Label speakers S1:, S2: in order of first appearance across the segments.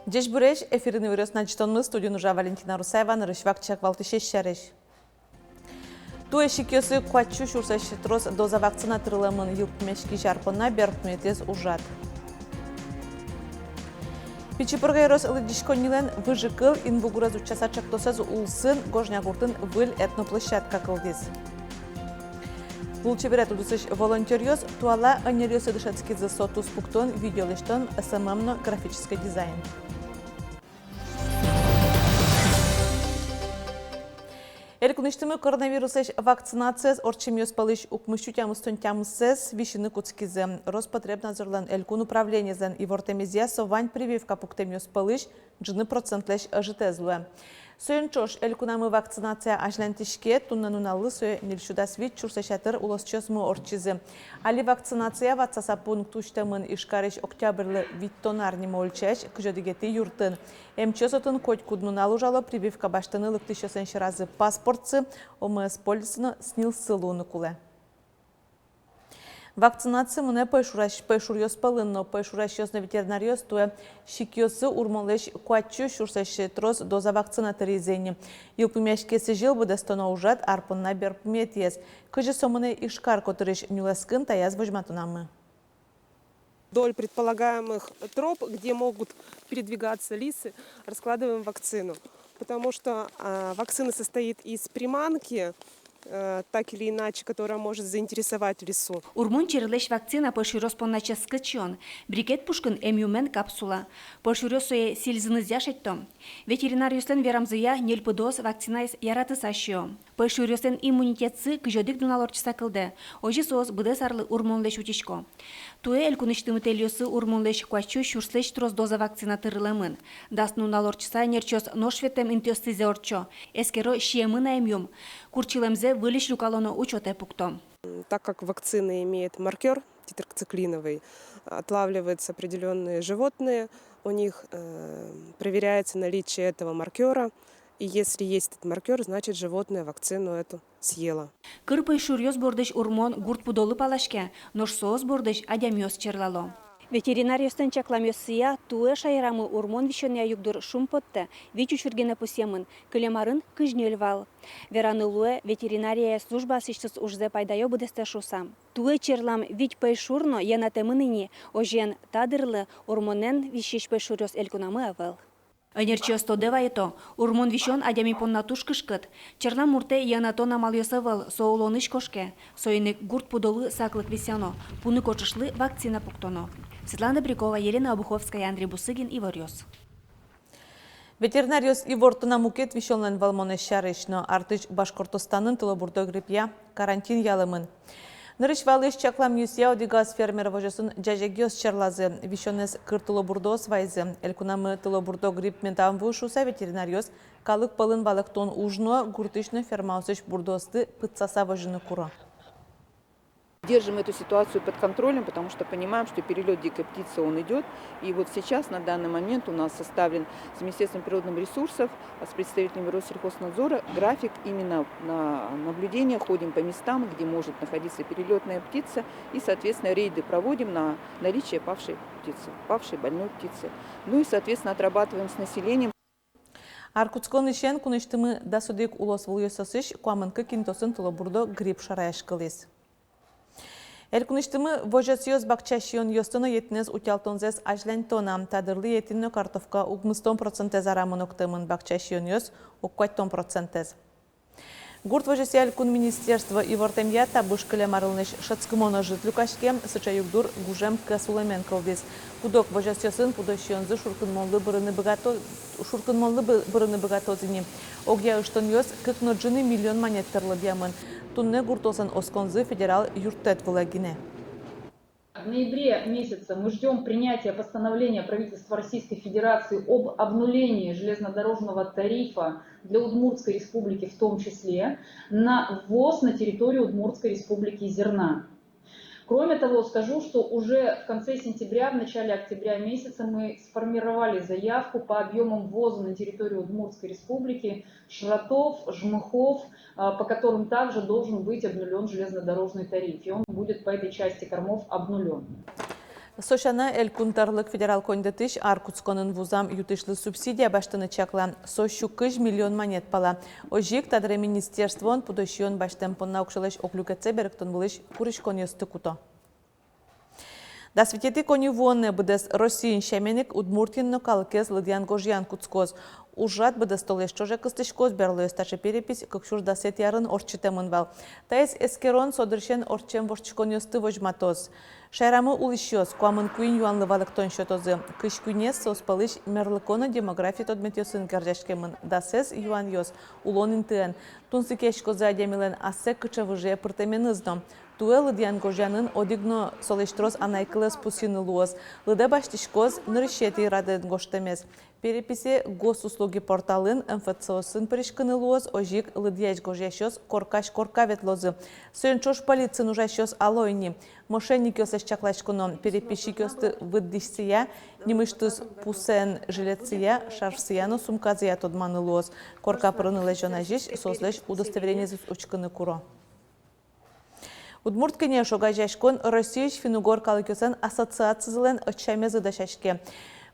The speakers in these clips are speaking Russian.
S1: Деш буреш эфирini veriyoruz. Начтонны студию нужа Валентина Русаева, нарышвак чак валтышеш шареш. Ту эшикёсы куачу шурсаш трос доза вакцина тырыламын юлпмешки жарпына берпметез ужат. Пичипургайрос лыдишконилен выжикыл инвугураз учаса чактосаз улсын гожнягуртын выль этноплощадка кылдис. Булчеберет удусыш волонтерёс туала анерёсы дышацки за сотус пуктон видеолештон СММно графический дизайн. Эркуништимы коронавирусеш вакцинацияс орчимёс палыш укмыщу тямыстон тямысес вишины куцкизе. Роспотребнадзорлан элькун управлениезен и вортемезия совань прививка пуктемёс палыш джины процентлеш ажитезлуэ. Сойынчош элькунамы вакцинация ажлантишке туннануналы сое нельшудас вид чурсешатыр улосчесмы орчизы. Али вакцинация ватсаса пунктуштамын ишкариш октябрлы виттонарни молчаш кжодигети юртын. Мчесотын коть куднуналу жало прививка баштаны лыктышесенші разы паспортцы ОМС полисыны снил сылуны куле. Вакцинация муне пешурьёс палынно, пешуращёс на ветеринарьёс туе шикёсы урмолеш куачу шурсащи трос доза вакцинаторизени. Юлпумяшке сижил буде стоно ужат арпун на берпметьес. Кыжи сомыне ишкар которыш нюлескын таяз вожматунамы.
S2: Вдоль предполагаемых троп, где могут передвигаться лисы, раскладываем вакцину. Потому что вакцина состоит из приманки, так или иначе, которая может заинтересовать лису.
S3: Урмун черелеш вакцина поширос понначе скачон. Брикет пушкин эмюмен капсула. Поширосое сильзынызяшетто. Ветеринарюстен верамзыя нельпыдос вакцинайс яраты сащио. Поширосен иммунитетсы кжодик дуналорчса кылды. Ожи соос быдесарлы урмунлеш утичко. Туэ элькуныштымы телёсы урмунлеш куачу шурслеш трос доза вакцина тырыламын. Дас дуналорчса нерчос ношветем интёстызе орчо. Эскеро шиемына эмюм. Курчилемзе вылиш люкалоно учёте пукто.
S2: Так как вакцина имеет маркер тетрациклиновый, отлавливаются определенные животные, у них проверяется наличие этого маркера. И если есть этот маркер, значит животное вакцину эту съело.
S3: Кырпый шурьёс бордыш урмон гурт пудолы палашке, нож соос бордыш адямёс черлало. Ветеринарийостен чакламёсыя туэ шайрамы урмон вещённая югдур шумпотте, вичучургена пусемын, кылемарын кыжнельвал. Вераны луэ ветеринария служба сыштыс ужзе пайдайо будесте шусам. Туэ черлам вич пайшурно янатемыныни, ожен тадырлы урмонен вещиш пайшурёс элькунамы авел. Энерчиос тодевайто, урмон вишон адями поннатуш кышкыт. Черна мурте янатона малйосавал, соолоныш кошке. Соиник гурт пудолы саклык висяно, пуны кочышлы вакцина пуктоно. Светлана Брикова, Елена Обуховская, Андрей Бусыгин и Варьос.
S1: Ветеринарьос и вортуна мукет вишонлен валмоне шарышно артыч Башкортостанын тылобурдо гриппия карантин ялымын. Нырыш валыш чаклам юсия одигаз фермер вожесын джажегиос чарлазы вишонес кыр тылобурдо свайзы. Элькунамы тылобурдо грипп ментам вышуса ветеринарьос калык пылын балыктон ужно гуртышны фермаусыш бурдосты пытсаса вожыны кура.
S4: Держим эту ситуацию под контролем, потому что понимаем, что перелет дикой птицы он идет. И вот сейчас, на данный момент, у нас составлен с Министерством природных ресурсов, с представителями Россельхознадзора график именно на наблюдение. Ходим по местам, где может находиться перелетная птица. И, соответственно, рейды проводим на наличие павшей птицы, павшей больной птицы. Ну и, соответственно, отрабатываем с населением.
S1: Аркутскон ишен куныштымы дасудик улос вулйососыш куамынкы кинтосын тылобурдо грипп шараяш кылыс. Эркуништымы вожасьёс бакчашион ёстыно етинез утялтонзес ажлентона. Тадырлы етинно картовка угмыстон процентез арамыноктымын бакчашион ёс уккуаттон процентез. Гурт вожасья элькун министерства и вортемья табышкале марылныш шацкымона житлюкашке сыча югдур гужем касулемен кылдыз. Кудок вожасьёсын пудощионзы шуркынмоллы бырыны быгатозини. Огья ыштон ёс кыкноджыны миллион монеттерлы бьямын. Тунне гуртосан осконзы федерал юртет влагине.
S5: В ноябре месяце мы ждем принятия постановления правительства Российской Федерации об обнулении железнодорожного тарифа для Удмуртской республики, в том числе на ввоз на территорию Удмуртской республики зерна. Кроме того, скажу, что уже в конце сентября, в начале октября месяца мы сформировали заявку по объемам ввоза на территорию Удмуртской республики шротов, жмыхов, по которым также должен быть обнулен железнодорожный тариф. И он будет по этой части кормов обнулен.
S1: Сошана Элькунтарлык федерал кондетыш Аркутсконын вузам ютышлы субсидия баштыны чакла. Сощу 1 миллион монет пала. Ожик тадре министерствон пудощион баштен понна укшылыш оклюкеце беректон булыш курышкон ёсты куто. Да светети конювонне бдес Россиин шеменик Удмуртин калкез Лыдьян Гожьян Куцкоз. Ужат бдес толеш чоже кыстышкоз берлы стача перепись кыкшур да сет ярын орчитемын вал. Таис эскерон содыршен орчем ворчкон ёсты вожматоз. Шайрамы улышёс, куамын куин юанлы валыктон шотозы. Кыш кюнес соспалыш мерлыкона демография тодметёсын кержашкемын. Да сес юан ёс, улон интыэн. Тунсы кешкозы адемилен асе кычавыже пыртеменызно. Туэ Лыдьян Гожьянын одигно солештрос анайкылес пусины луоз. Лыда баштишкоз нырышети раден гоштемез. Переписи госуслуги порталын МФЦОсын пришкыны луоз ожик Лыдьяч Гожьящос коркаш коркавет лозы. Сойнчош полицин ужащос алойни. Мошенники осеш чаклашкуно переписчики осты выддишсия, немыштыз пусен жилеция, шарфсияно сумказия тодманы луоз. Корка прыны лежона жиш, сослеш удостоверение зус учкыны куро. Удмурткине шогажашкон Россияш финугор калыкёсан ассоциациялен очамезы дашашке.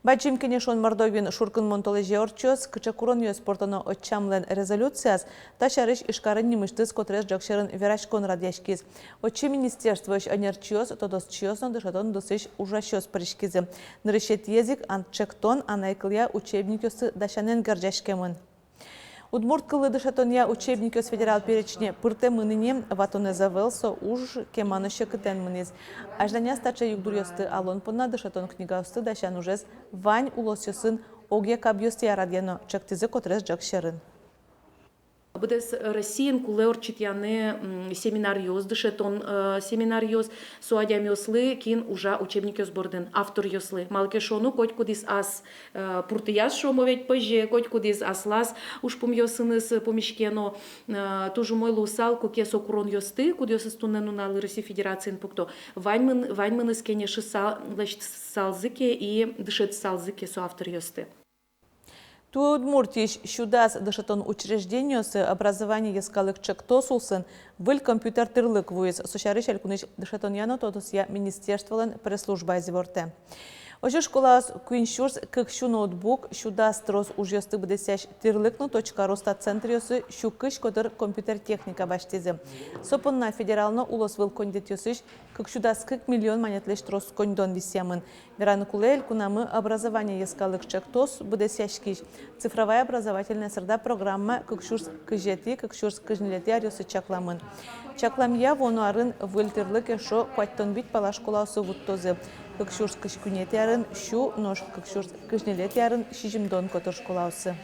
S1: Баджим кенешон Мордовин шуркын монтолеже орчос, кычакурон ё спортоно очамлен резолюцияс, ташарыш ишкарын немыштыз котрес жакшерын верашкон радяшкиз. Очи министерствош анерчиос, тодосчиосно дышатон досыш ужащос паришкизе. Нырышет език анчектон анайкылья учебникёсы дашанен гаржашкемын. Удмурткалы дышатония учебникёс федерал перечне пырте мыныне ватоне завелсо уж кеманыще кытен мынез. Ажданя стача югдурёсты алон понна дышатон книгаусты дашан ужез вань улосёсын огья кабьёсти арадьяно чактизе котрес жакшерын.
S6: Бдес Россиин кулеор читяны семинарьоз, дышетон семинарьоз, суадям ёслы, кин ужа учебник ёсборден, автор ёслы. Малкешону коть кудис ас пуртияс шомоведь позже, коть кудис аслас, уж пум ёсыныс помешкено, тужу мой лусал, коке сокурон ёсты, куд ёсыс тунену на России Федерации пукто. Ваньмын искене шисал, салзыке и дышет салзыке со автор ёсты.
S1: Удмуртиш шудас дышатон учреждениясы образование ескалык чектосулсын выль компьютер тырлык вуез сушарыш алькуныш дышатон яно тодосия министерстволен пресс-служба изворте. Ожи школас куиншурс кыкшу ноутбук шудас трос ужёсты бдесяш тырлыкно.ру стацентриосы шукыш кодыр компьютер техника баштизи. Сопынна федерално улос выл кондетёсыш кыкшудас 40 миллион монетлеш трос кондон висемын. Вераны кулель кунамы образование ескалык чектос бдесяшкиш. Цифровая образовательная среда программа кыкшурс кыжети, кыкшурс кыжнилети арёсы чакламын. Чакламья вону арын выл тырлык эшо куаттон бит пала школасы вуттозы. Кыкшурс кышкунет ярын, шу нож кыкшурс кыжнилет ярын, шижимдон котор школасы.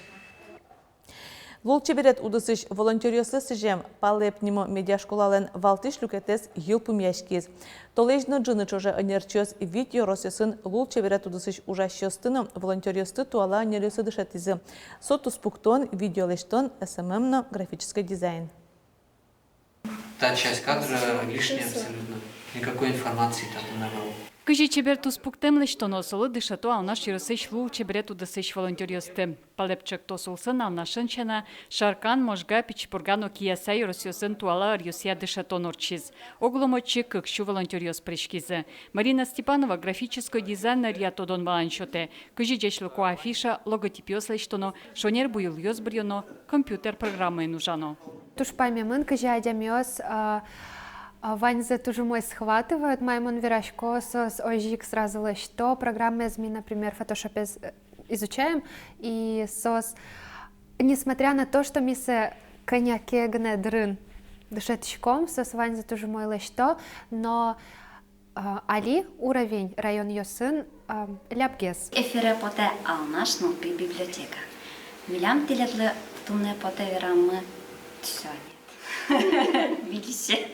S1: Волче берет удысыш волонтерёсы сыжем палепнимо медиашколален валтыш люкетес йылпым яшкиз. Толежно джыны чоже анерчёс видео росесын волче берет удысыш ужащёстыны волонтерёсты туала анерёсы дышатизы. Сотус пуктон видеолештон СММно графический дизайн.
S7: Та часть кадра лишняя абсолютно. Никакой информации там не было.
S8: Кажи чеберту спуктем лишто носолы дышато а наш юрсеш лу чеберту дысеш волонтерёсты. Палепчек тосулсын а нашынчена шаркан можга пичпургано кияса юрсёсын туала арюсия дышато норчиз. Огломочи кыкшу волонтерёс пришкизы. Марина Степанова графический дизайнер ятодон баланчоте. Кажи джешлуко афиша логотипиос лиштоно шонер буил ёсбрёно компьютер программы нужано.
S9: Тушпаймемын кажи адямёс Ваньза тоже мой схватывают, маймон верашко с ожик сразу что программы СМИ, например, в Photoshop изучаем, и сос, несмотря на то, что мы се коняке гнедрын дышетчиком, сос Ваньза тоже мой что, но али уровень район Йосын ляпгес.
S10: Эфире поте алнаш нопи библиотека. Милям телетлы тумне поте верамы тсёни. Видите?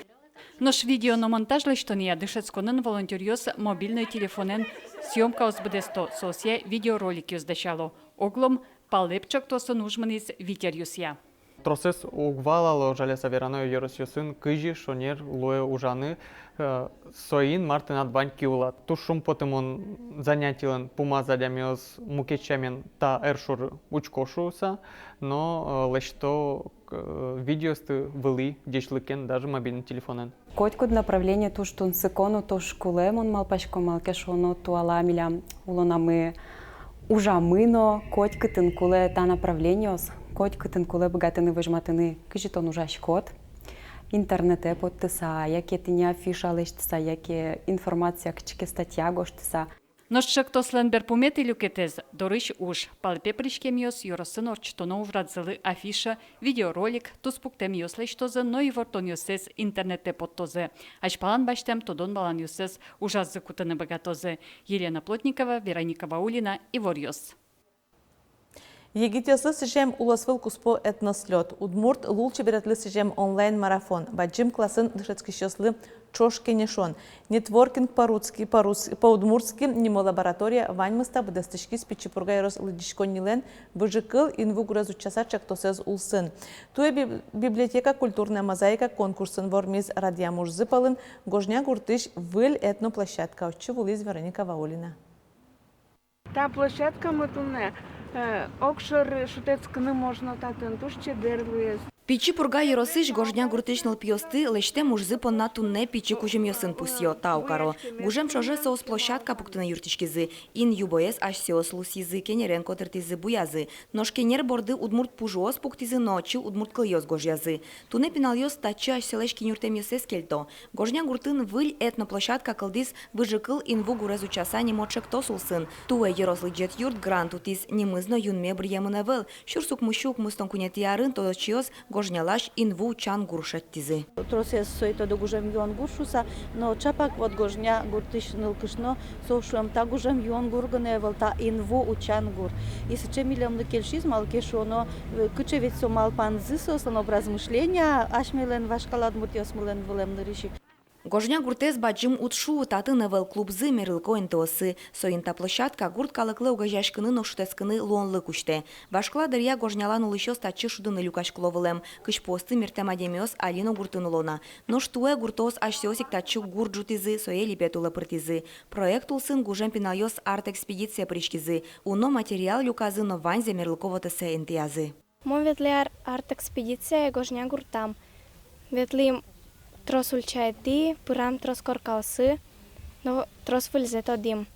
S8: Наш видео на монтаж лиштония дышецконен волонтерёс мобильный телефонен съемка озбдесто соsie видеоролик юздашало. Оглом палепчак тоса нужманис витерюсия.
S11: Тросес угвалало жалеса верано еросюсын кыжи шонер лое ужаны соин мартынат баньки улат. Тушум потымон занятилен пума задямиоз мукечамен та эршур учкошуса, но лешто видеосты вели дешлыкен даже мобильный телефонен.
S12: Котькуд направление туш тун сыкону туш кулемон малпашко малкешоно туала милям улонамы ужамыно котькытын куле та направлениос котькытын куле богатыны выжматыны кыжитон ужаш кот. Интернете подтыса, яке тыня афиша лештыса, яке информация кчике статья гоштыса.
S8: Ношчак тосленбер помет илюкетез, дорыш уж. Палпе пришкемиос юросын орчтоно уврадзылы афиша, видеоролик, туспуктем юслештозе, но и вортон юсез интернете подтозе. Ашпалан баштем тодон балан юсез ужазы кутыны богатозе. Елена Плотникова, Вероника Ваулина и Ворьос.
S1: Егитеслы сижем уласвыл куспо этнослет. Удмурт лулче беретлы сижем онлайн-марафон. Баджим классын дышецкищеслы чошкенешон. Нетворкинг по-удмуртски, нимо лаборатория ваньмыста бдастышки спичипургай рос лыдишконилен выжикыл инвугуразу часа чактосез улсын. Туе библиотека культурная мозаика конкурсын вормиз радиамуш зыпалын гожня гуртыш выль этноплощадка. Очевулиз Вероника Ваулина.
S13: Та площадка мы туне. Окшор шутецканы можно татын туш чедерлуез.
S14: Пичи пурга еросыш гожня гуртышныл пьосты леште мужзы понна тунне пичи кужем йосын пусьё таукаро. Гужем шоже соус площадка пуктына юртишкизы. Ин юбоес аш сеос лусизы кенерен котертизы буязы. Нож кенер борды удмурт пужоос пуктизы ночи удмурт кыльёс гожязы. Туне пинальёс тачы аш селешки нюртем йосес кельто. Гожня гуртын выль этно площадка кылдис выжыкыл инву гурезу часа немочек тосулсын. Туэ ерослы джет юрт грант утиз немызно юнме бриемыневел. Шурсук мущук мустон кунет ярын тодочиос гожнялаш инву чан гуршаттизы.
S15: Тросес сойто до гужем юан гуршуса, но чапак вот гожня гуртышныл кышно, сошуем та гужем юан гургане волта инву учан гур. Если чем милям на кельшиз малкешоно, кучевец со малпан зысос, но образ мышления, ашмелен вашкалад мутиос мулен вулем на реши.
S14: Гожня гуртез баджим утшу таты невел клубзы мерилко интосы. Соинта площадка гурт калыклы угажашкыны ношутескыны лонлы кучте. Вашкла дырья гожнялан улыщо стачы шудыны люкашкловылем. Кыш посты мертем адемиос алину гуртын улона. Ноштуэ гуртос ашсиосик тачы гурджутизы сое липетулы пыртизы. Проект улсын гужем пинайос арт-экспедиция пришкизы. Уно материал люказы но ванзе мерилково тесе интиязы.
S16: Мон ветли арт-экспедиция гожня гуртам. Ветли трос улчайти, пырам трос коркалсы, но трос выльзет одим.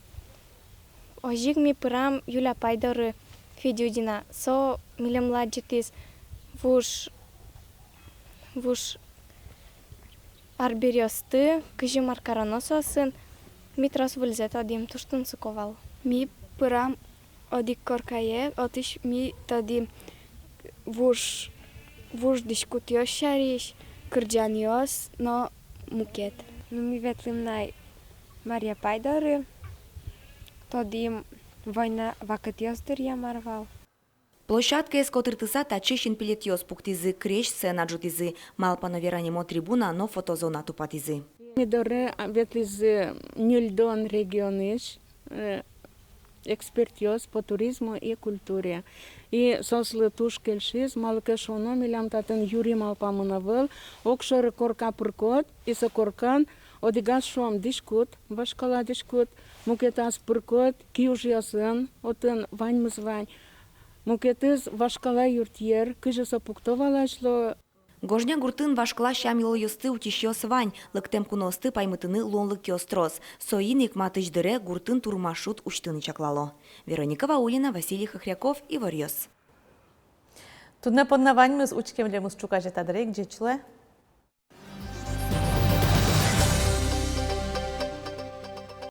S16: Ожиг ми пырам юля пайдоры фидюдина, со милем ладжитис вуш арбериосты, кыжи маркаронососын, ми трос выльзет одим, туштун суковал.
S17: Ми пырам одик коркае, отиш ми тоди вуш дискутиос шариш, Кырджаниос, но мукет.
S18: Ну ми ветлим най Мария Пайдоры, тодим война вакатиостер я марвал.
S14: Площадка эскотыртыса тачышин пилетиос пуктизы, креш сцена джутизы, малпано веранимо трибуна, но фотозона тупатизы.
S13: Мидоре ветлиз нюльдон региониш, экспертиос по туризму и культуре. И сослы туш кельшиз, малкешоно милям татын юри малпамынавыл, окшоры корка пыркот, и сокоркан, одигас шуам дишкут, вашкала дишкут, мукетас пыркот, киуж ясын, отын ваньмыз вань. Мукетыз вашкала юртьер, кыжы сопуктовалашло.
S14: Гожня гуртын вашкла шамило йосты утищёс вань, лыктем куносты паймытыны лонлык кёстрос. Соин икматыч дыре гуртын турмашут уштыны чаклало. Вероника Ваулина, Василий Хохряков и Ворьос.
S1: Тудне поднавань мы с учкем для мусчука жета дырек, джечле.